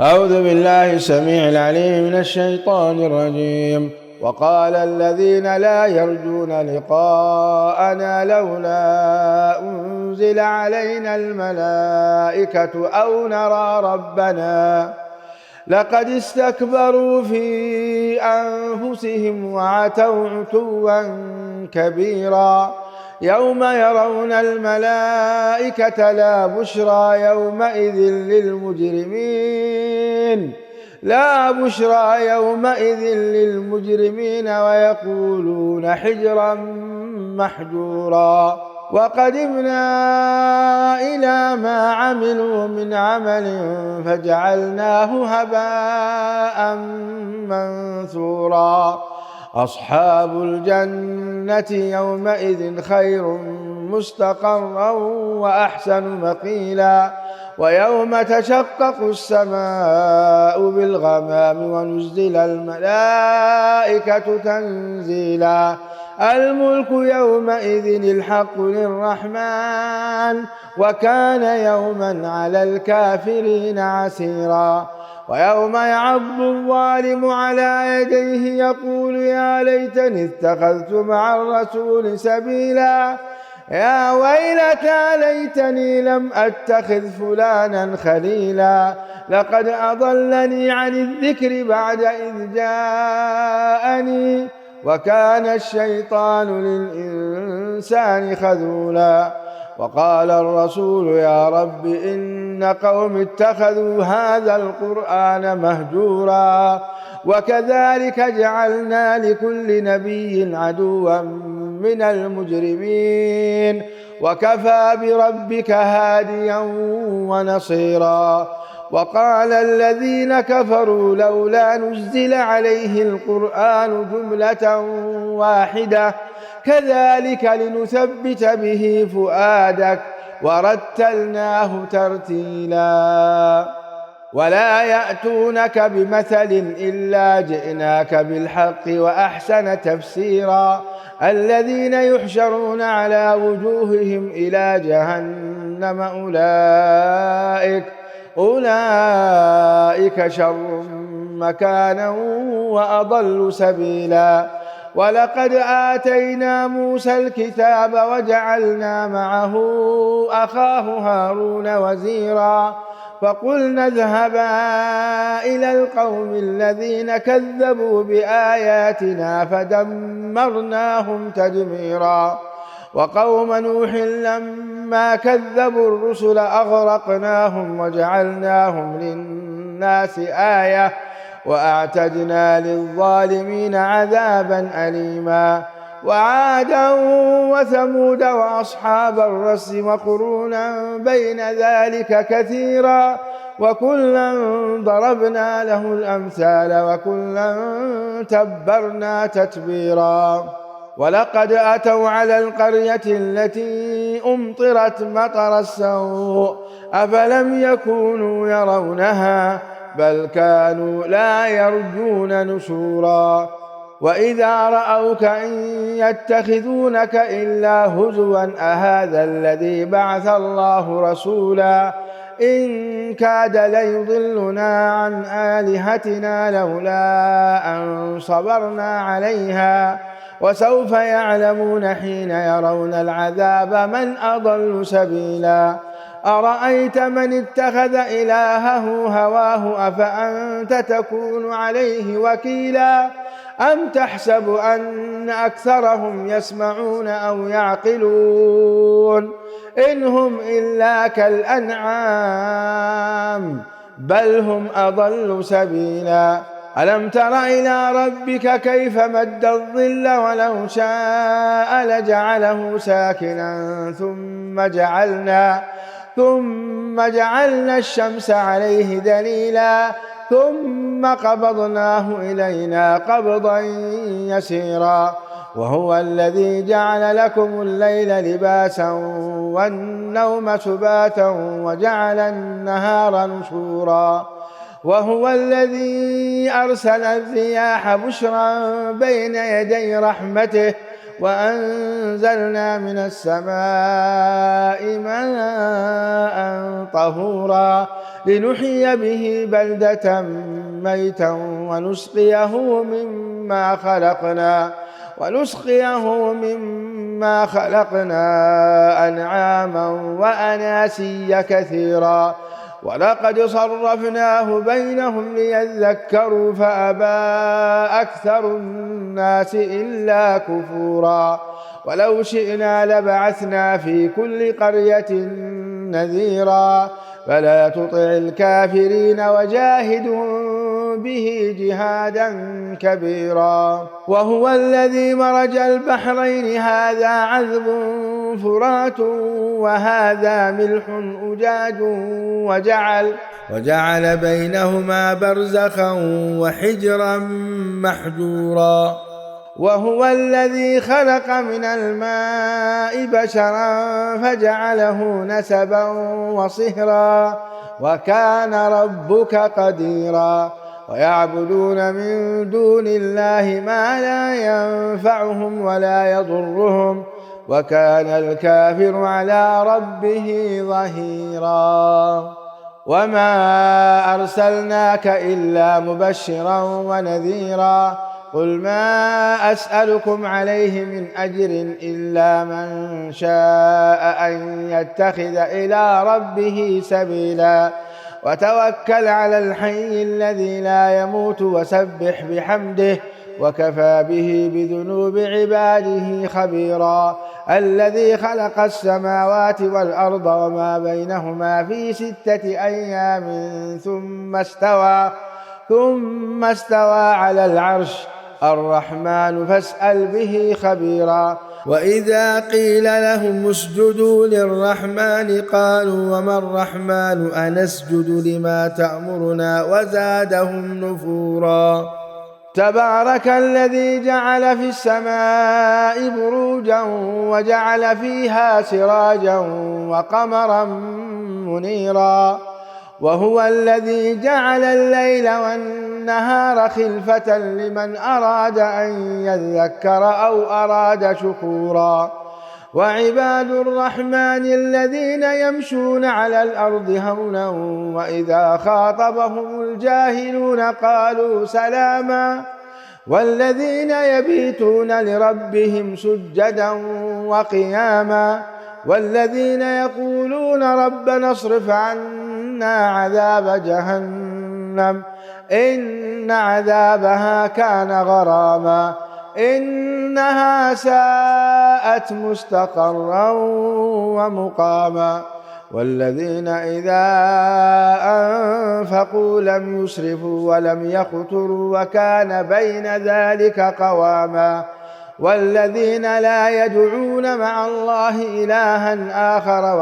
أعوذ بالله السميع العليم من الشيطان الرجيم. وقال الذين لا يرجون لقاءنا لولا أنزل علينا الملائكة أو نرى ربنا لقد استكبروا في أنفسهم وعتوا عتوا كبيرا. يوم يرون الملائكة لا بشرى يومئذ للمجرمين ويقولون حجرا محجورا. وقدمنا إلى ما عملوا من عمل فجعلناه هباء منثورا. أصحاب الجنة يومئذ خير مستقرا وأحسن مقيلا. ويوم تشقق السماء بالغمام ونزل الملائكة تنزيلا. الملك يومئذ الحق للرحمن وكان يوما على الكافرين عسيرا. ويوم يعض الظالم على يديه يقول يا ليتني اتخذت مع الرسول سبيلا. يا ويلتى ليتني لم أتخذ فلانا خليلا. لقد أضلني عن الذكر بعد إذ جاءني وكان الشيطان للإنسان خذولا. وقال الرسول يا رب إن قوم اتخذوا هذا القرآن مهجورا. وكذلك جعلنا لكل نبي عدوا من المجرمين وكفى بربك هاديا ونصيرا. وقال الذين كفروا لولا نزل عليه القرآن جملة واحدة كذلك لنثبت به فؤادك ورتلناه ترتيلا. ولا يأتونك بمثل إلا جئناك بالحق وأحسن تفسيرا. الذين يحشرون على وجوههم إلى جهنم أولئك شر مكانا وأضل سبيلا. ولقد آتينا موسى الكتاب وجعلنا معه أخاه هارون وزيرا. فقلنا اذهبا إلى القوم الذين كذبوا بآياتنا فدمرناهم تدميرا. وقوم نوح لما كذبوا الرسل أغرقناهم وجعلناهم للناس آية وأعتدنا للظالمين عذابا أليما. وعادا وثمود وأصحاب الرس وقرونا بين ذلك كثيرا. وكلا ضربنا له الأمثال وكلا تبرنا تتبيرا. ولقد أتوا على القرية التي أمطرت مطر السوء أفلم يكونوا يرونها بل كانوا لا يرجون نشورا. وإذا رأوك إن يتخذونك إلا هزوا أهذا الذي بعث الله رسولا إن كاد ليضلنا عن آلهتنا لولا أن صبرنا عليها. وسوف يعلمون حين يرون العذاب من أضل سبيلا. أرأيت من اتخذ إلهه هواه أفأنت تكون عليه وكيلا. أم تحسب أن أكثرهم يسمعون أو يعقلون إن هم إلا كالأنعام بل هم أضل سبيلا. ألم تر إلى ربك كيف مد الظل ولو شاء لجعله ساكنا ثم جعلنا الشمس عليه دليلا ثم قبضناه إلينا قبضا يسيرا. وهو الذي جعل لكم الليل لباسا والنوم سباتا وجعل النهار نشورا. وهو الذي أرسل الرياح بشرا بين يدي رحمته وأنزلنا من السماء ماء طهورا لنحيي به بلدة ميتا ونسقيه مما خلقنا أنعاما وأناسيا كثيرا ولقد صرفناه بينهم ليذكروا فأبى أكثر الناس إلا كفورا ولو شئنا لبعثنا في كل قرية نذيرا فلا تطع الكافرين وجاهدهم به جهادا كبيرا وهو الذي مرج البحرين هذا عذب فرات وهذا ملح أجاج وجعل بينهما برزخا وحجرا محجورا وهو الذي خلق من الماء بشرا فجعله نسبا وصهرا وكان ربك قديرا ويعبدون من دون الله ما لا ينفعهم ولا يضرهم وكان الكافر على ربه ظهيرا وما أرسلناك إلا مبشرا ونذيرا قل ما أسألكم عليه من أجر إلا من شاء أن يتخذ إلى ربه سبيلا وتوكل على الحي الذي لا يموت وسبح بحمده وكفى به بذنوب عباده خبيرا الذي خلق السماوات والأرض وما بينهما في 6 أيام ثم استوى على العرش الرحمن فاسأل به خبيرا وإذا قيل لهم اسجدوا للرحمن قالوا وما الرحمن أنسجد لما تأمرنا وزادهم نفورا تبارك الذي جعل في السماء بروجا وجعل فيها سراجا وقمرا منيرا وهو الذي جعل الليل والنهار خلفة لمن أراد أن يذكر أو أراد شكورا وعباد الرحمن الذين يمشون على الأرض هونا وإذا خاطبهم الجاهلون قالوا سلاما والذين يبيتون لربهم سجدا وقياما والذين يقولون ربنا اصرف عنا عذاب جهنم إن عذابها كان غراما إنها ساءت مستقرا ومقاما والذين إذا أنفقوا لم يسرفوا ولم يقتروا وكان بين ذلك قواما والذين لا يدعون مع الله إلها آخر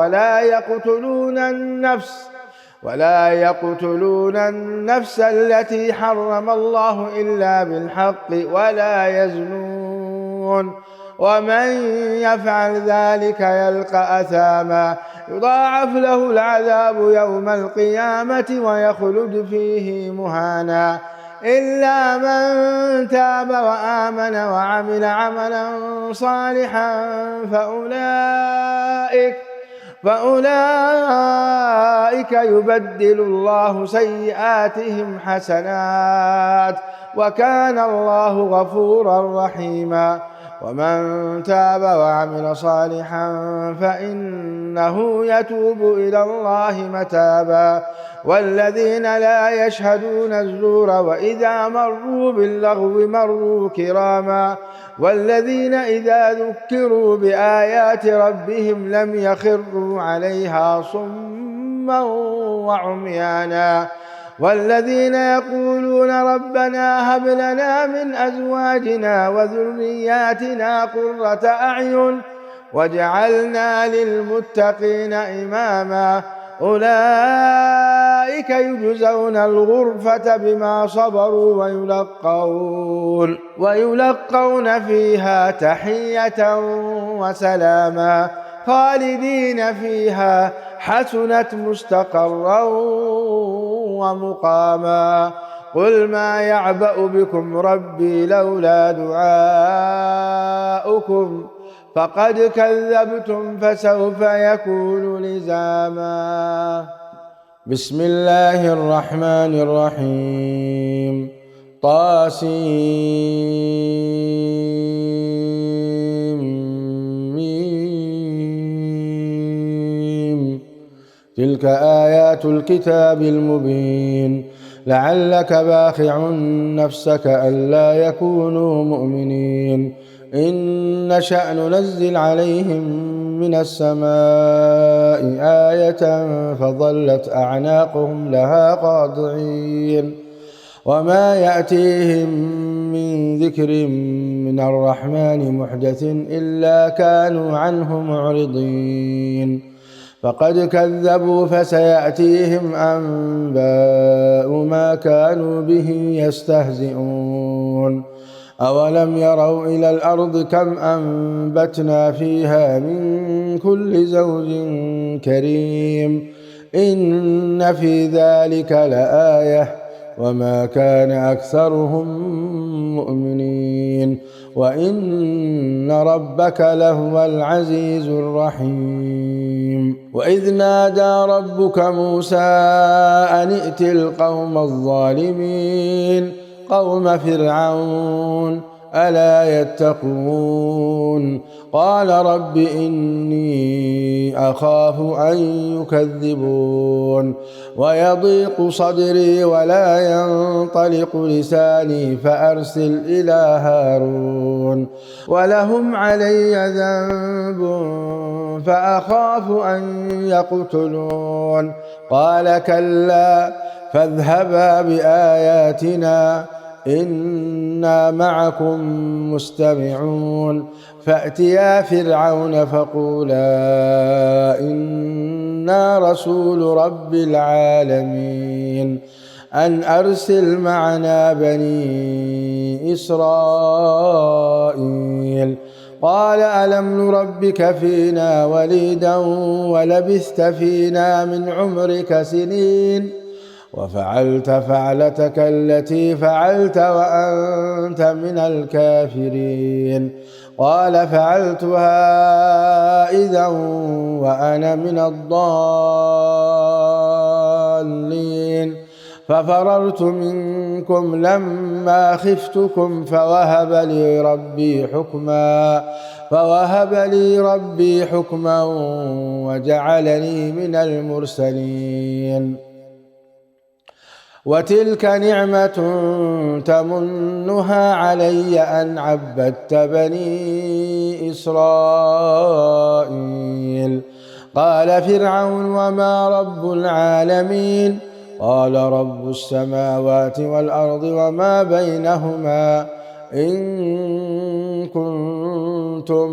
ولا يقتلون النفس التي حرم الله إلا بالحق ولا يزنون ومن يفعل ذلك يلقى أثاما يضاعف له العذاب يوم القيامة ويخلد فيه مهانا إلا من تاب وآمن وعمل عملا صالحا فأولئك يبدل الله سيئاتهم حسنات وكان الله غفورا رحيما ومن تاب وعمل صالحا فإنه يتوب إلى الله متابا والذين لا يشهدون الزور وإذا مروا باللغو مروا كراما والذين إذا ذكروا بآيات ربهم لم يخروا عليها صما وعميانا والذين يقولون ربنا هب لنا من أزواجنا وذرياتنا قرة أعين واجعلنا للمتقين إماما أولئك يجزون الغرفة بما صبروا ويلقون فيها تحية وسلاما خالدين فيها حسنت مستقرا ومقاما قل ما يعبأ بكم ربي لولا دعاؤكم فقد كذبتم فسوف يكون لزاما. بسم الله الرحمن الرحيم. طاسيم. تلك آيات الكتاب المبين. لعلك باخع نفسك ألا يكونوا مؤمنين. إن نشأ ننزل عليهم من السماء آية فظلت أعناقهم لها خاضعين. وما يأتيهم من ذكر من الرحمن محدث إلا كانوا عنه معرضين. فقد كذبوا فسيأتيهم أنباء ما كانوا به يستهزئون. أولم يروا إلى الأرض كم أنبتنا فيها من كل زوج كريم إن في ذلك لآية وما كان أكثرهم مؤمنين وإن ربك لهو العزيز الرحيم. وإذ نادى ربك موسى أن ائت القوم الظالمين قوم فرعون ألا يتقون. قال رب إني أخاف أن يكذبون ويضيق صدري ولا ينطلق لساني فأرسل إلى هارون ولهم علي ذنب فأخاف أن يقتلون. قال كلا فاذهبا بآياتنا إنا معكم مستمعون. فأتيا فرعون فقولا إنا رسول رب العالمين أن أرسل معنا بني إسرائيل. قال ألم نربك فينا وليدا ولبثت فينا من عمرك سنين وفعلت فعلتك التي فعلت وأنت من الكافرين. قال فعلتها إذا وأنا من الضالين ففررت منكم لما خفتكم فوهب لي ربي حكما وجعلني من المرسلين. وتلك نعمة تمنها علي أن عبدت بني إسرائيل. قال فرعون وما رب العالمين؟ قال رب السماوات والأرض وما بينهما إن كنتم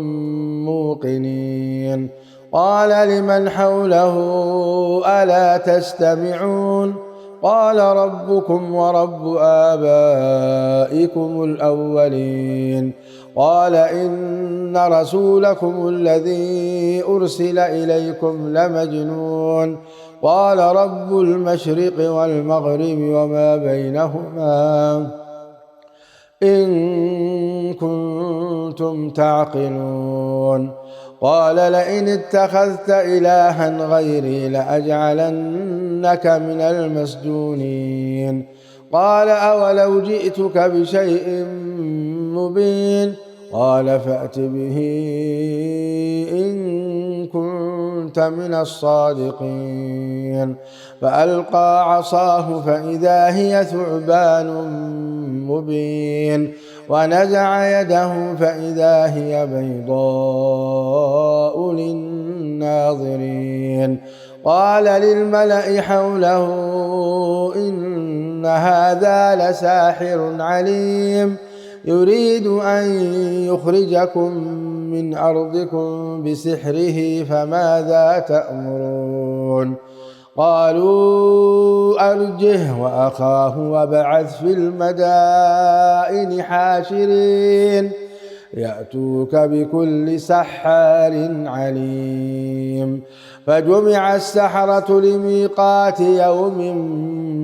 موقنين. قال لمن حوله ألا تستمعون؟ قال ربكم ورب آبائكم الأولين. قال إن رسولكم الذي أرسل إليكم لمجنون. قال رب المشرق والمغرب وما بينهما إن كنتم تعقلون. قال لئن اتخذت إلها غيري لأجعلنك من المسجونين. قال أولو جئتك بشيء مبين؟ قال فأت به إن كنت من الصادقين. فألقى عصاه فإذا هي ثعبان مبين ونزع يده فإذا هي بيضاء للناظرين. قال للملأ حوله إن هذا لساحر عليم يريد أن يخرجكم من أرضكم بسحره فماذا تأمرون؟ قالوا أرجه وأخاه وابعث في المدائن حاشرين يأتوك بكل سحار عليم. فجمع السحرة لميقات يوم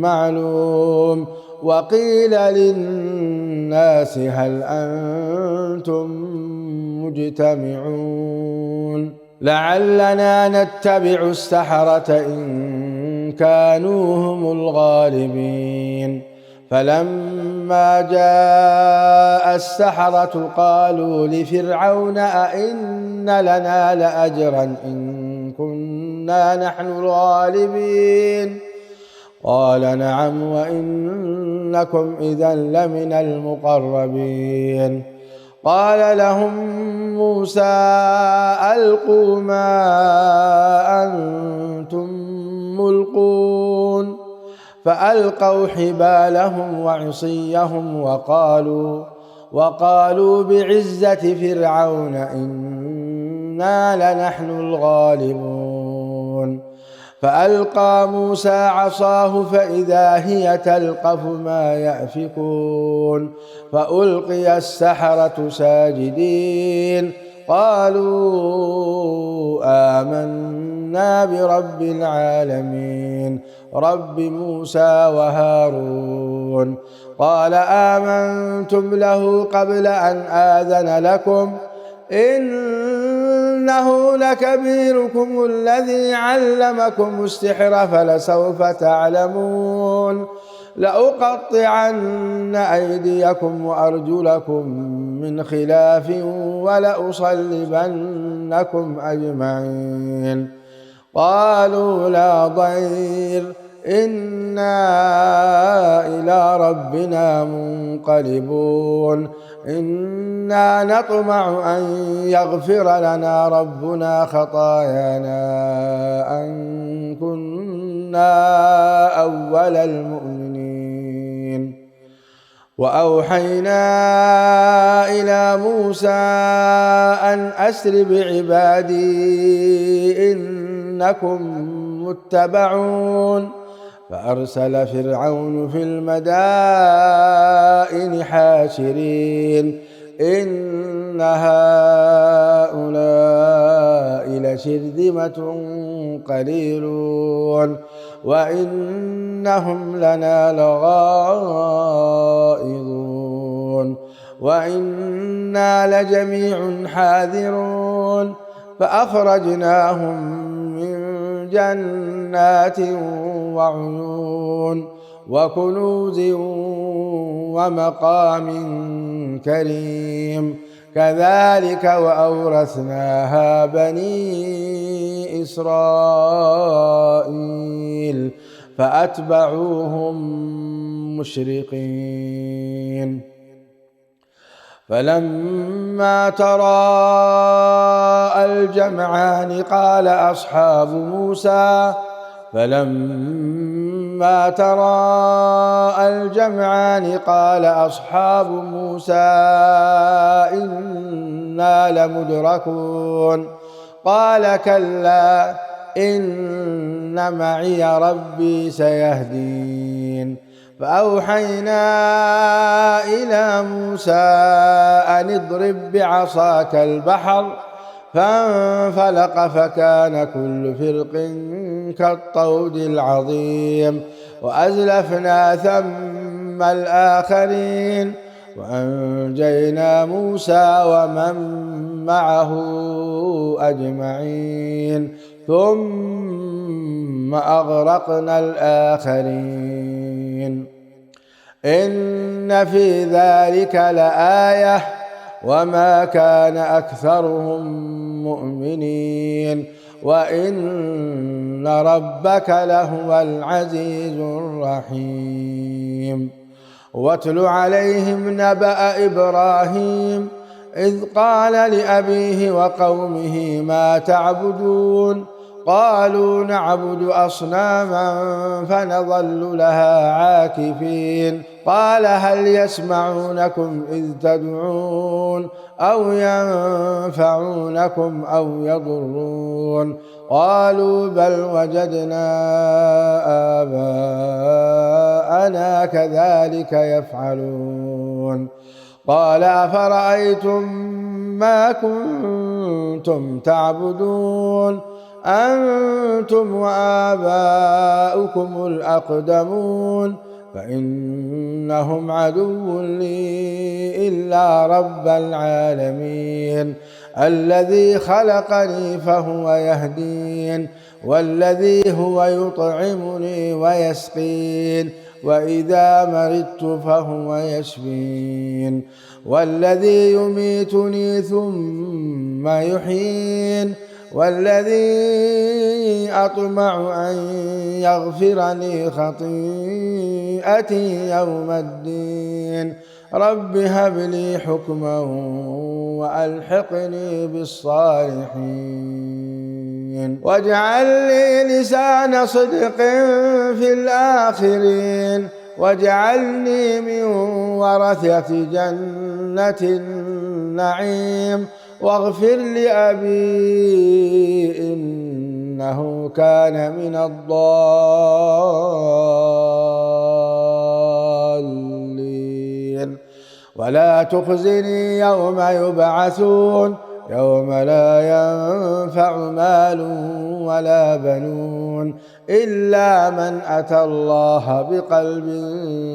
معلوم وقيل للناس هل أنتم مجتمعون لعلنا نتبع السحرة إن كانوا هم الغالبين فلما جاء السحرة قالوا لفرعون أئن لنا لأجرا إن كنا نحن الغالبين قال نعم وإنكم إذا لمن المقربين قال لهم موسى ألقوا ما أنتم ملقون فألقوا حبالهم وعصيهم وقالوا بعزة فرعون إنا لنحن الغالبون فألقى موسى عصاه فإذا هي تلقف ما يأفكون فألقي السحرة ساجدين قالوا آمنا برب العالمين رب موسى وهارون قال آمنتم له قبل أن آذن لكم إنه لكبيركم الذي علمكم السحر فلسوف تعلمون لأقطعن أيديكم وأرجلكم من خلاف ولأصلبنكم أجمعين قالوا لا ضير إنا إلى ربنا منقلبون إنا نطمع أن يغفر لنا ربنا خطايانا أن كنا أول المؤمنين وأوحينا إلى موسى أن أسر بعبادي إنكم متبعون فأرسل فرعون في المدائن حاشرين إن هؤلاء لشرذمة قليلون وإنهم لنا لغائظون وإنا لجميع حاذرون فأخرجناهم من جنات وعيون وكنوز ومقام كريم كذلك وأورثناها بني إسرائيل فأتبعوهم مشرقين فلما تراءى الجمعان قال أصحاب موسى إنا لمدركون قال كلا إن معي ربي سيهدين فأوحينا إلى موسى أن اضرب بعصاك البحر فانفلق فكان كل فرق كالطود العظيم وأزلفنا ثم الآخرين وأنجينا موسى ومن معه أجمعين ثم أغرقنا الآخرين إن في ذلك لآية وما كان أكثرهم مؤمنين وإن ربك لهو العزيز الرحيم واتل عليهم نبأ إبراهيم إذ قال لأبيه وقومه ما تعبدون قالوا نعبد أصناما فنظل لها عاكفين قال هل يسمعونكم إذ تدعون أو ينفعونكم أو يضرون قالوا بل وجدنا آباءنا كذلك يفعلون قال أفرأيتم ما كنتم تعبدون أنتم وآباؤكم الأقدمون فإنهم عدو لي إلا رب العالمين الذي خلقني فهو يهدين والذي هو يطعمني ويسقين وإذا مرضت فهو يشفين والذي يميتني ثم يحيين والذي أطمع أن يغفر لي خطيئتي يوم الدين رب هب لي حكما وألحقني بالصالحين واجعل لي لسان صدق في الآخرين واجعلني من ورثة جنة النعيم واغفر لأبي إنه كان من الضالين ولا تخزني يوم يبعثون يوم لا ينفع مال ولا بنون إلا من أتى الله بقلب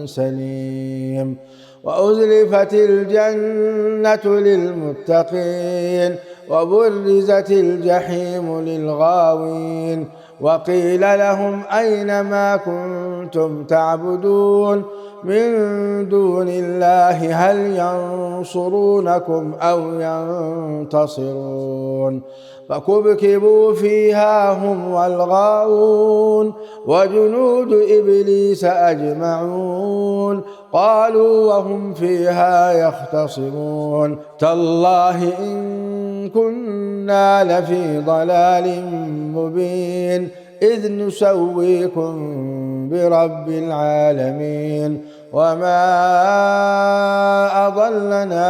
سليم وأزلفت الجنة للمتقين وبرزت الجحيم للغاوين وقيل لهم أين ما كنتم تعبدون من دون الله هل ينصرونكم أو ينتصرون فكبكبوا فيها هم والغاوون وجنود إبليس أجمعون قالوا وهم فيها يختصمون تالله إن كنا لفي ضلال مبين إذ نسويكم برب العالمين وما أضلنا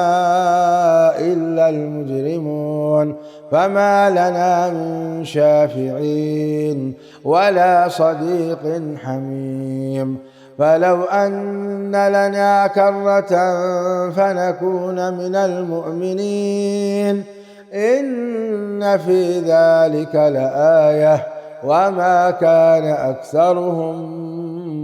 إلا المجرمون فما لنا من شافعين ولا صديق حميم فلو أن لنا كرة فنكون من المؤمنين إن في ذلك لآية وما كان أكثرهم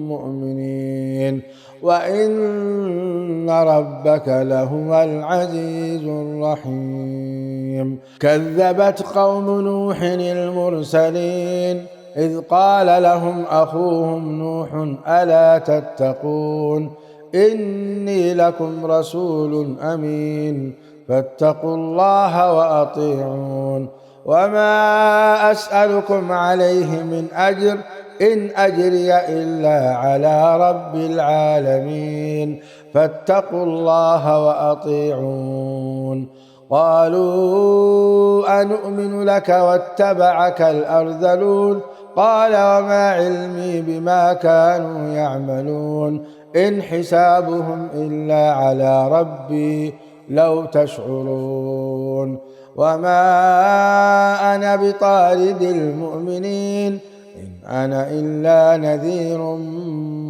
مؤمنين وإن ربك لهو العزيز الرحيم كذبت قوم نوح المرسلين إذ قال لهم أخوهم نوح ألا تتقون إني لكم رسول أمين فاتقوا الله وأطيعون وما أسألكم عليه من أجر إن أجري إلا على رب العالمين فاتقوا الله وأطيعون قالوا أنؤمن لك واتبعك الأرذلون قال وما علمي بما كانوا يعملون إن حسابهم إلا على ربي لو تشعرون وما أنا بطارد المؤمنين إن أنا إلا نذير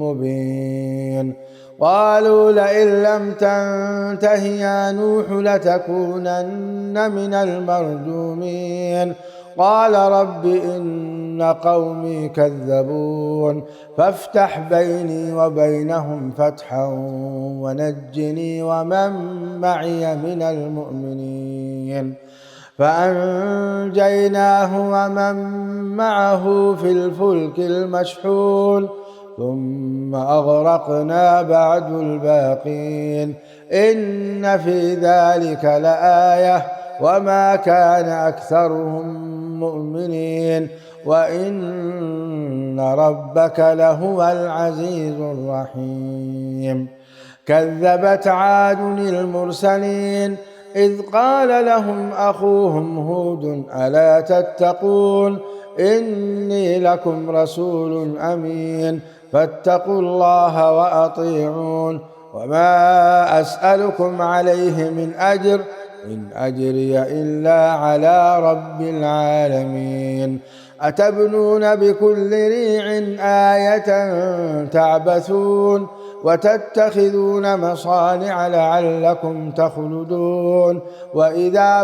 مبين قالوا لئن لم تنته يا نوح لتكونن من المرجومين قال رب إن قومي كذبون فافتح بيني وبينهم فتحا ونجني ومن معي من المؤمنين فأنجيناه ومن معه في الفلك المشحون ثم أغرقنا بعد الباقين إن في ذلك لآية وما كان أكثرهم مؤمنين وإن ربك لهو العزيز الرحيم كذبت عاد المرسلين إذ قال لهم أخوهم هود ألا تتقون إني لكم رسول أمين فاتقوا الله وأطيعون وما أسألكم عليه من أجر إن أجري إلا على رب العالمين أتبنون بكل ريع آية تعبثون وتتخذون مصانع لعلكم تخلدون وإذا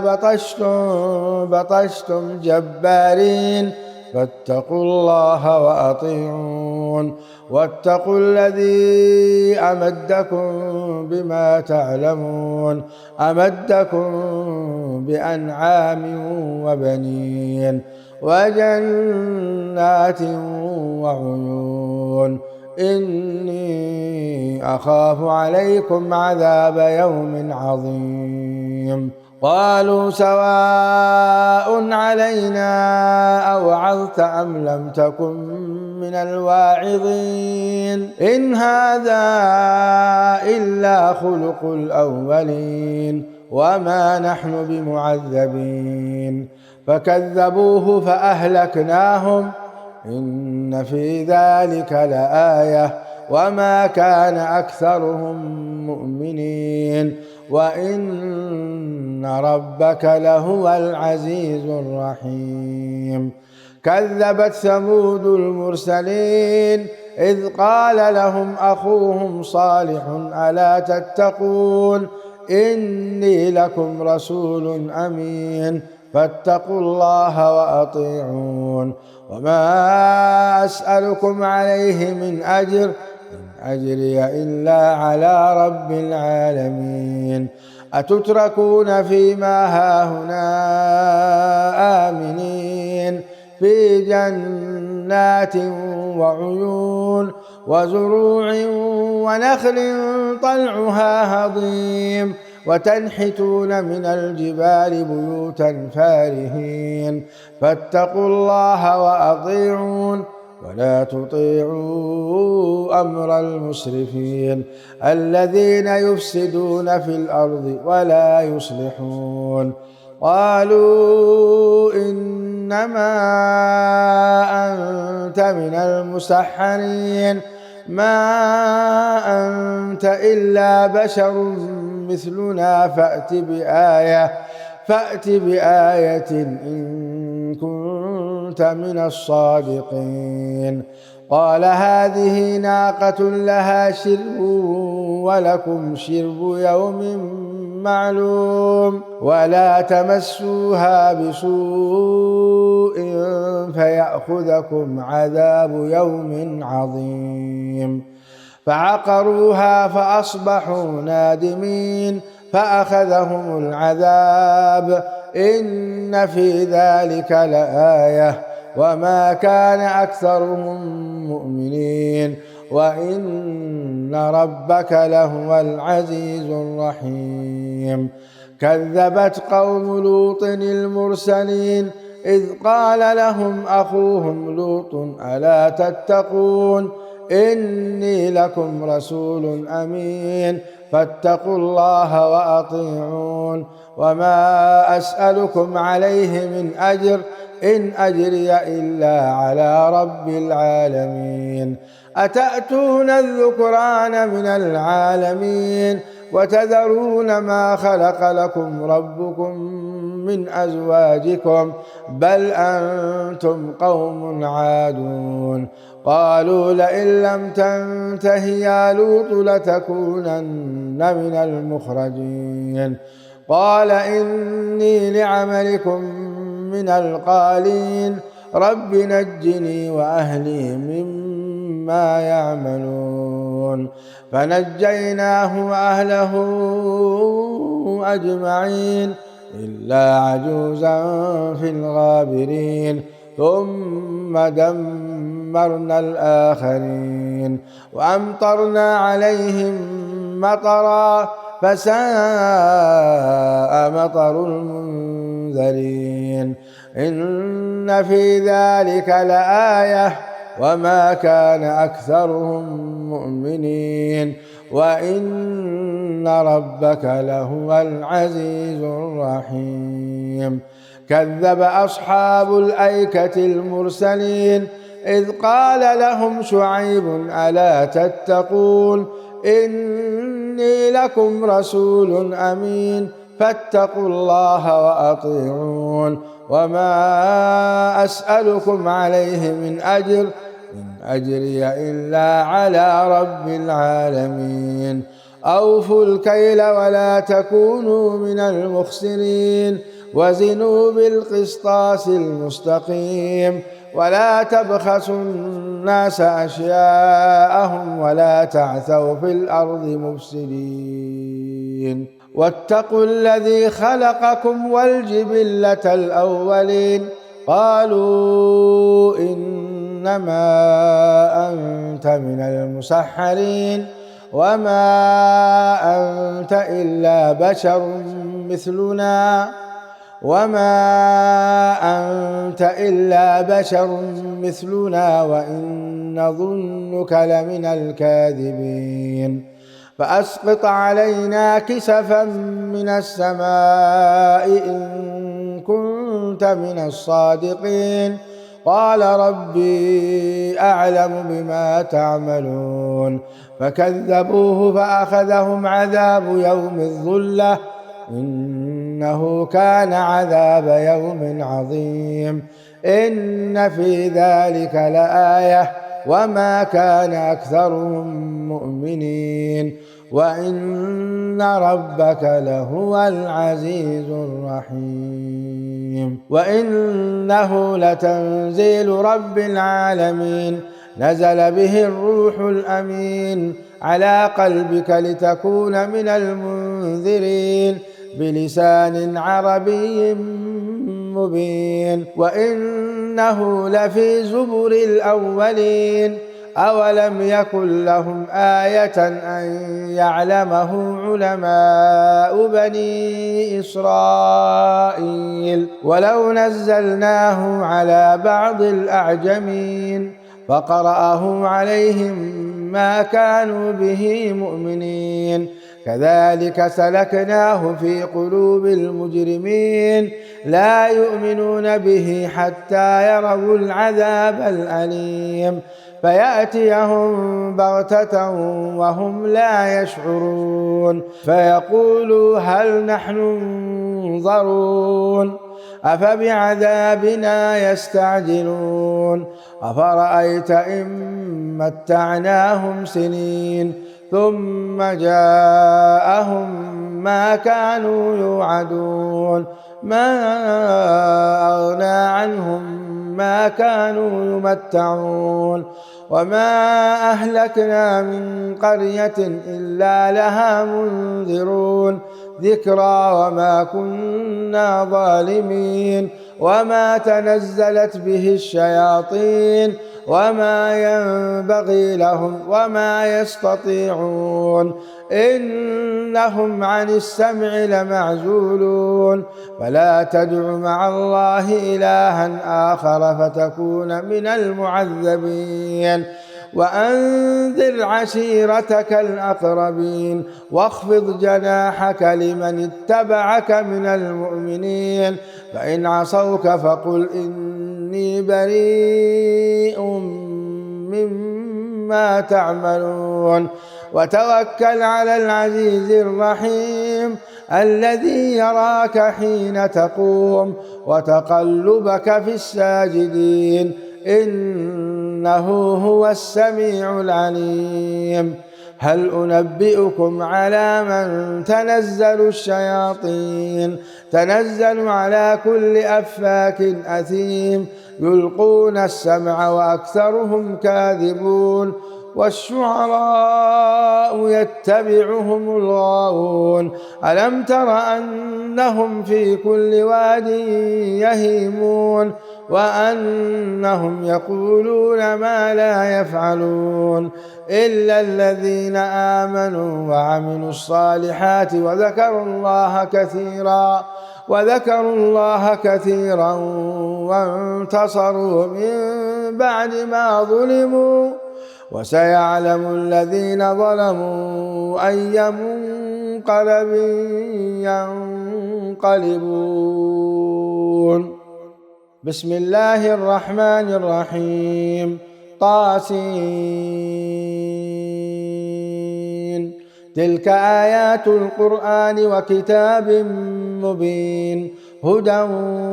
بطشتم جبارين فاتقوا الله وأطيعون واتقوا الذي أمدكم بما تعلمون أمدكم بأنعام وبنين وجنات وعيون إني أخاف عليكم عذاب يوم عظيم قالوا سواء علينا أوعظت أم لم تكن من الواعظين إن هذا إلا خلق الأولين وما نحن بمعذبين فكذبوه فأهلكناهم إن في ذلك لآية وما كان أكثرهم مؤمنين وإن ربك لهو العزيز الرحيم كذبت ثمود المرسلين إذ قال لهم أخوهم صالح ألا تتقون إني لكم رسول أمين فاتقوا الله وأطيعون وما أسألكم عليه من أجر إن أجري إلا على رب العالمين أتتركون فيما هاهنا آمنين في جنات وعيون وزروع ونخل طلعها هضيم وتنحتون من الجبال بيوتا فارهين فاتقوا الله وأطيعون ولا تطيعوا أمر المسرفين الذين يفسدون في الأرض ولا يصلحون قالوا إنما أنت من المسحرين ما أنت إلا بشر مثلنا فأت بآية إن كنت من الصادقين قال هذه ناقة لها شرب ولكم شرب يوم معلوم ولا تمسوها بسوء فيأخذكم عذاب يوم عظيم فعقروها فأصبحوا نادمين فأخذهم العذاب إن في ذلك لآية وما كان أكثرهم مؤمنين وإن ربك لهو العزيز الرحيم كذبت قوم لوط المرسلين إذ قال لهم أخوهم لوط ألا تتقون إني لكم رسول أمين فاتقوا الله وأطيعون وما أسألكم عليه من أجر إن أجري إلا على رب العالمين أتأتون الذكران من العالمين وتذرون ما خلق لكم ربكم من أزواجكم بل أنتم قوم عادون قالوا لئن لم تنته يا لوط لتكونن من المخرجين قال إني لعملكم من القالين رب نجني وأهلي مما يعملون فنجيناه وأهله أجمعين إلا عجوزا في الغابرين ثم دمرنا الآخرين وأمطرنا عليهم مطرا فساء مطر المنذرين إن في ذلك لآية وما كان أكثرهم مؤمنين وإن ربك لهو العزيز الرحيم كذب أصحاب الأيكة المرسلين إذ قال لهم شعيب ألا تتقون إني لكم رسول أمين فاتقوا الله وأطيعون وما أسألكم عليه من أجر إن أجري إلا على رب العالمين أوفوا الكيل ولا تكونوا من المخسرين وزنوا بالقسطاس المستقيم ولا تبخسوا الناس أشياءهم ولا تعثوا في الأرض مفسدين واتقوا الذي خلقكم والجبلة الأولين قالوا إنما أنت من المسحرين وما أنت إلا بشر مثلنا وإن نظنك لمن الكاذبين فأسقط علينا كسفا من السماء إن كنت من الصادقين قال ربي أعلم بما تعملون فكذبوه فأخذهم عذاب يوم الظلة إنه كان عذاب يوم عظيم إن في ذلك لآية وما كان أكثرهم مؤمنين وإن ربك لهو العزيز الرحيم وإنه لتنزيل رب العالمين نزل به الروح الأمين على قلبك لتكون من المنذرين بلسان عربي مبين وإنه لفي زبر الأولين أولم يكن لهم آية أن يعلمه علماء بني إسرائيل ولو نزلناه على بعض الأعجمين فقرأه عليهم ما كانوا به مؤمنين كذلك سلكناه في قلوب المجرمين لا يؤمنون به حتى يروا العذاب الأليم فيأتيهم بغتة وهم لا يشعرون فيقولوا هل نحن منظرون أفبعذابنا يستعجلون أفرأيت إن متعناهم سنين ثم جاءهم ما كانوا يوعدون ما أغنى عنهم ما كانوا يمتعون وما أهلكنا من قرية إلا لها منذرون ذكرى وما كنا ظالمين وما تنزلت به الشياطين وما ينبغي لهم وما يستطيعون إنهم عن السمع لمعزولون فلا تدع مع الله إلها آخر فتكون من المعذبين وأنذر عشيرتك الأقربين واخفض جناحك لمن اتبعك من المؤمنين فإن عصوك فقل إني بريء مما تعملون وتوكل على العزيز الرحيم الذي يراك حين تقوم وتقلبك في الساجدين إنه هو السميع العليم هل أنبئكم على من تنزل الشياطين تنزل على كل أفاك أثيم يلقون السمع وأكثرهم كاذبون والشعراء يتبعهم الغاوون ألم تر أنهم في كل واد يهيمون وأنهم يقولون ما لا يفعلون إلا الذين آمنوا وعملوا الصالحات وذكروا الله كثيرا وانتصروا من بعد ما ظلموا وسيعلم الذين ظلموا أي منقلب ينقلبون بسم الله الرحمن الرحيم طاسين تلك آيات القرآن وكتاب مبين هدى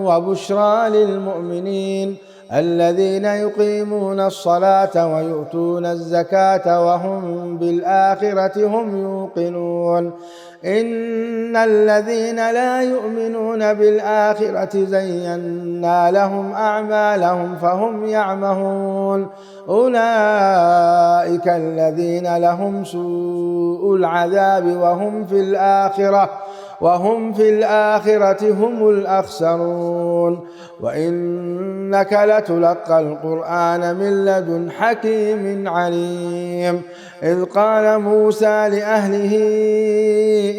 وبشرى للمؤمنين الذين يقيمون الصلاة ويؤتون الزكاة وهم بالآخرة هم يوقنون إن الذين لا يؤمنون بالآخرة زينا لهم أعمالهم فهم يعمهون أولئك الذين لهم سوء العذاب وهم في الآخرة هم الأخسرون وإنك لتلقى القرآن من لدن حكيم عليم إذ قال موسى لأهله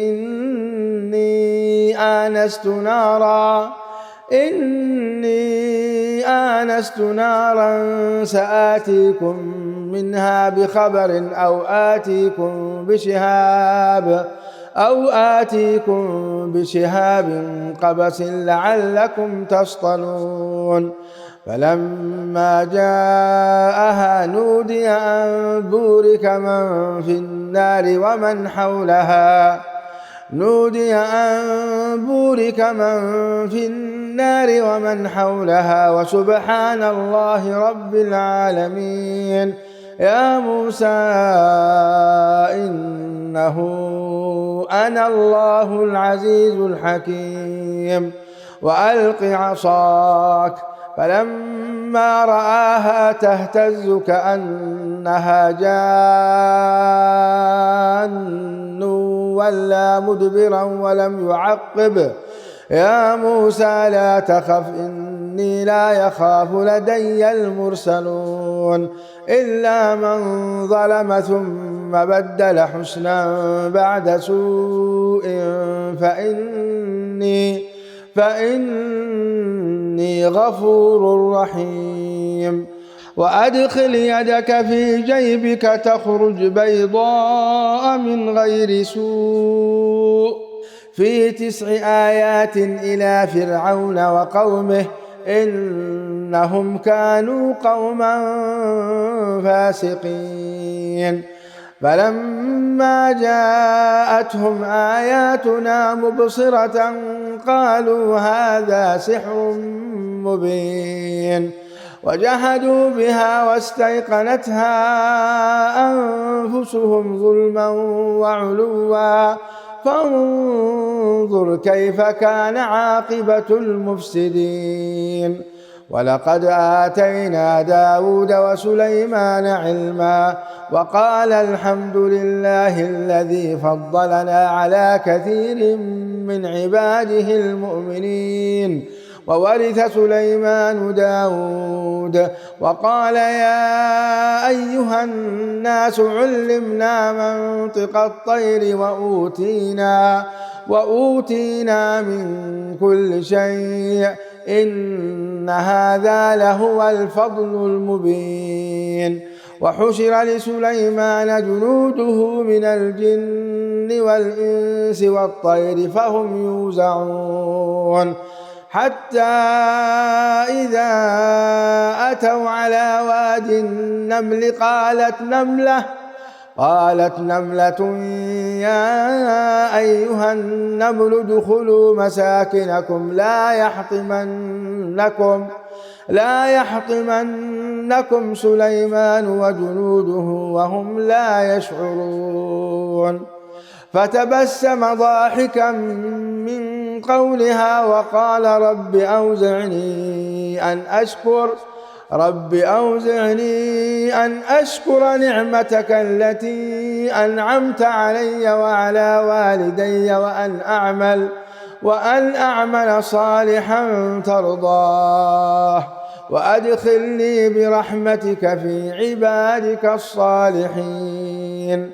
إني آنست نارا سآتيكم منها بخبر أو آتيكم بشهاب قبس لعلكم تصطلون فلما جاءها نودي أن بورك من في النار ومن حولها وسبحان الله رب العالمين يا موسى إنه أنا الله العزيز الحكيم وألق عصاك فلما رآها تهتز كأنها جان ولا مدبرا ولم يعقب يا موسى لا تخف إني لا يخاف لدي المرسلون إلا من ظلم ثم بدل حسنا بعد سوء فإني غفور رحيم وأدخل يدك في جيبك تخرج بيضاء من غير سوء في 9 آيات إلى فرعون وقومه إنهم كانوا قوما فاسقين فلما جاءتهم آياتنا مبصرة قالوا هذا سحر مبين وجحدوا بها واستيقنتها أنفسهم ظلما وعلوا فانظر كيف كان عاقبة المفسدين ولقد آتينا داود وسليمان علما وقال الحمد لله الذي فضلنا على كثير من عباده المؤمنين وورث سليمان داود وقال يا أيها الناس علمنا منطق الطير وأوتينا من كل شيء إن هذا لهو الفضل المبين وحشر لسليمان جنوده من الجن والإنس والطير فهم يوزعون حتى إذا أتوا على واد النمل قالت نملة يا أيها النمل ادخلوا مساكنكم لا يحطمنكم سليمان وجنوده وهم لا يشعرون فتبسم ضاحكا من قولها وقال رب أوزعني أن أشكر نعمتك التي أنعمت علي وعلى والدي وأن أعمل صالحا ترضاه وأدخلني برحمتك في عبادك الصالحين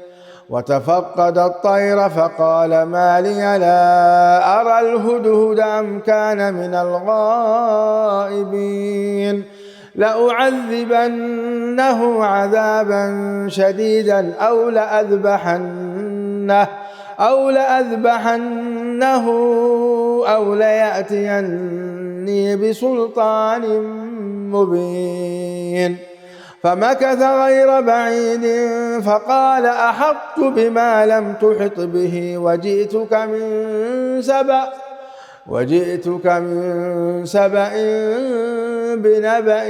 وتفقد الطير فقال ما لي لا أرى الهدهد أم كان من الغائبين لأعذبنه عذابا شديدا أو لأذبحنه أو ليأتيني بسلطان مبين فمكث غير بعيد فقال أحطت بما لم تحط به وجئتك من وجئتك من سبأ بنبأ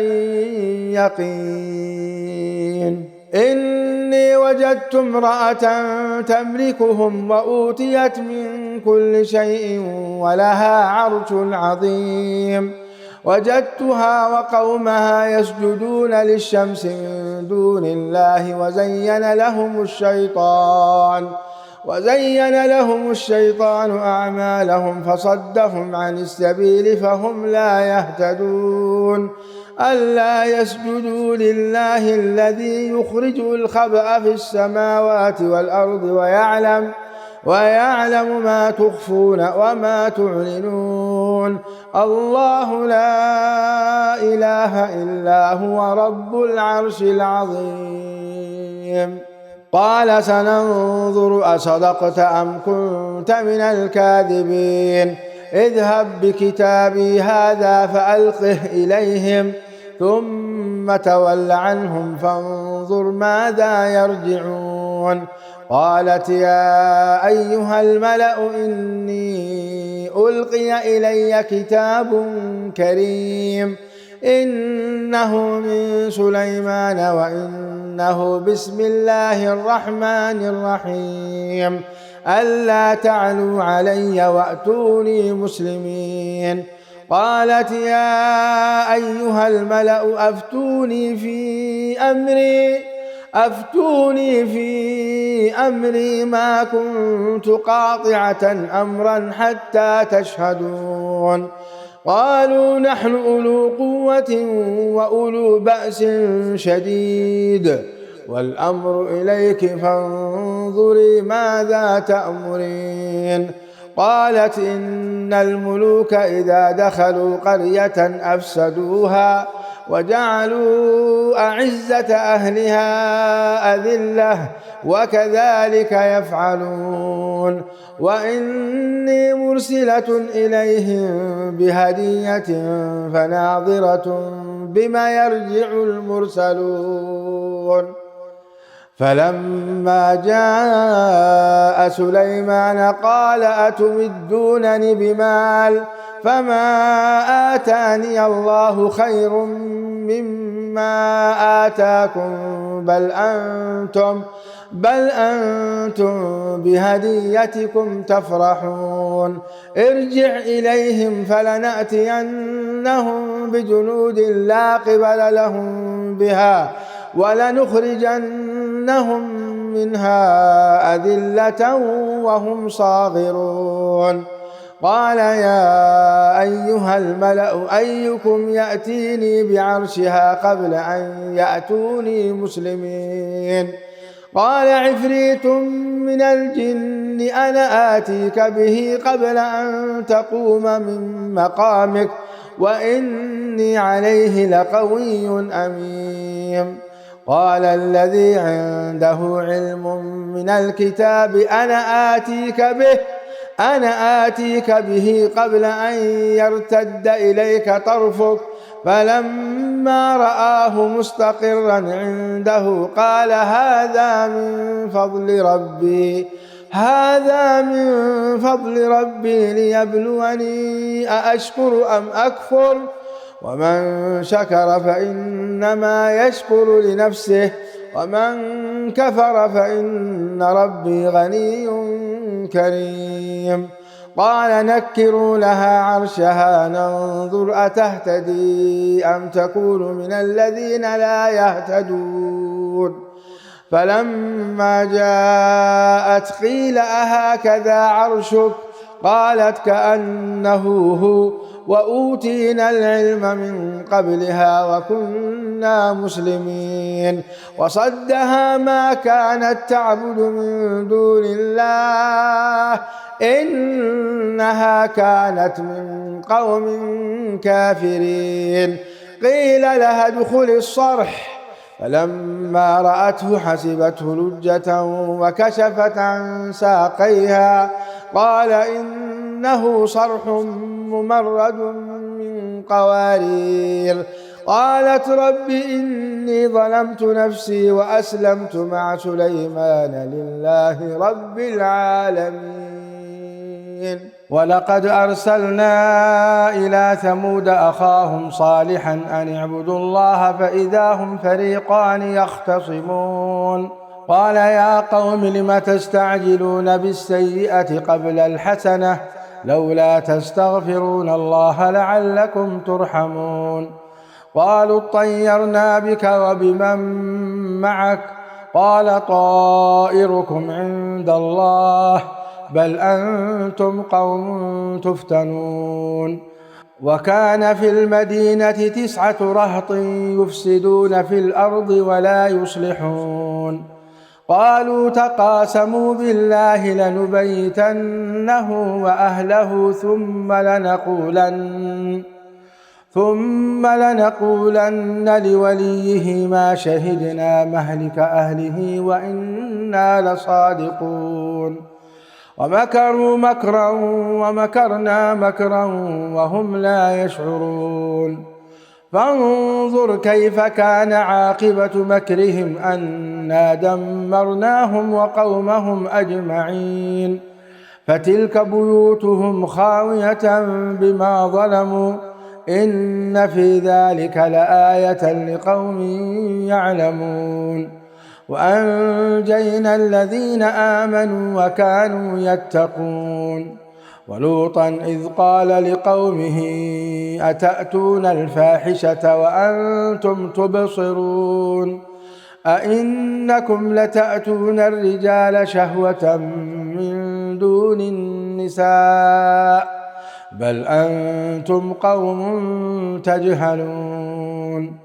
يقين إني وجدت امرأة تملكهم وأوتيت من كل شيء ولها عرش عظيم وجدتها وقومها يسجدون للشمس من دون الله وزين لهم الشيطان أعمالهم فصدهم عن السبيل فهم لا يهتدون ألا يسجدوا لله الذي يخرج الخبأ في السماوات والأرض ويعلم ما تخفون وما تعلنون الله لا إله إلا هو رب العرش العظيم قال سننظر أصدقت أم كنت من الكاذبين اذهب بكتابي هذا فألقه إليهم ثم تول عنهم فانظر ماذا يرجعون قالت يا أيها الملأ إني ألقي إلي كتاب كريم إنه من سليمان وإنه بسم الله الرحمن الرحيم ألا تعلوا علي وأتوني مسلمين قالت يا أيها الملأ أفتوني في أمري ما كنت قاطعة أمرا حتى تشهدون قالوا نحن أولو قوة وأولو بأس شديد والأمر إليك فانظري ماذا تأمرين قالت إن الملوك إذا دخلوا قرية أفسدوها وجعلوا أعزة أهلها أذلة وكذلك يفعلون وإني مرسلة إليهم بهدية فناظرة بما يرجع المرسلون فلما جاء سليمان قال أتمدونني بمال فما آتاني الله خير مما آتاكم بل أنتم بهديتكم تفرحون ارجع إليهم فلنأتينهم بجنود لا قبل لهم بها ولنخرجنهم منها أذلة وهم صاغرون قال يا أيها الملأ أيكم يأتيني بعرشها قبل أن يأتوني مسلمين قال عفريت من الجن أنا آتيك به قبل أن تقوم من مقامك وإني عليه لقوي أمين قال الذي عنده علم من الكتاب أنا آتيك به قبل أن يرتد إليك طرفك فلما رآه مستقرا عنده قال هذا من فضل ربي ليبلوني أأشكر أم أكفر ومن شكر فإنما يشكر لنفسه ومن كفر فإن ربي غني كريم قال نكروا لها عرشها ننظر أتهتدي أم تكون من الذين لا يهتدون فلما جاءت قيل أهكذا عرشك قالت كأنه هو وأوتينا العلم من قبلها وكنا مسلمين وصدها ما كانت تعبد من دون الله إنها كانت من قوم كافرين قيل لها ادخل الصرح فلما رأته حسبته لجة وكشفت عن ساقيها قال إنه صرح ممرد من قوارير قالت رب إني ظلمت نفسي وأسلمت مع سليمان لله رب العالمين ولقد أرسلنا إلى ثمود أخاهم صالحا أن اعبدوا الله فإذا هم فريقان يختصمون قال يا قوم لم تستعجلون بالسيئة قبل الحسنة لولا تستغفرون الله لعلكم ترحمون قالوا اطيرنا بك وبمن معك قال طائركم عند الله بل أنتم قوم تفتنون وكان في المدينة 9 رهط يفسدون في الأرض ولا يصلحون قالوا تقاسموا بالله لنبيتنه وأهله ثم لنقولن لوليه ما شهدنا مهلك أهله وإنا لصادقون ومكروا مكرا ومكرنا مكرا وهم لا يشعرون فانظر كيف كان عاقبة مكرهم أنا دمرناهم وقومهم أجمعين فتلك بيوتهم خاوية بما ظلموا إن في ذلك لآية لقوم يعلمون وأنجينا الذين آمنوا وكانوا يتقون ولوطا إذ قال لقومه أتأتون الفاحشة وأنتم تبصرون أئنكم لتأتون الرجال شهوة من دون النساء بل أنتم قوم تجهلون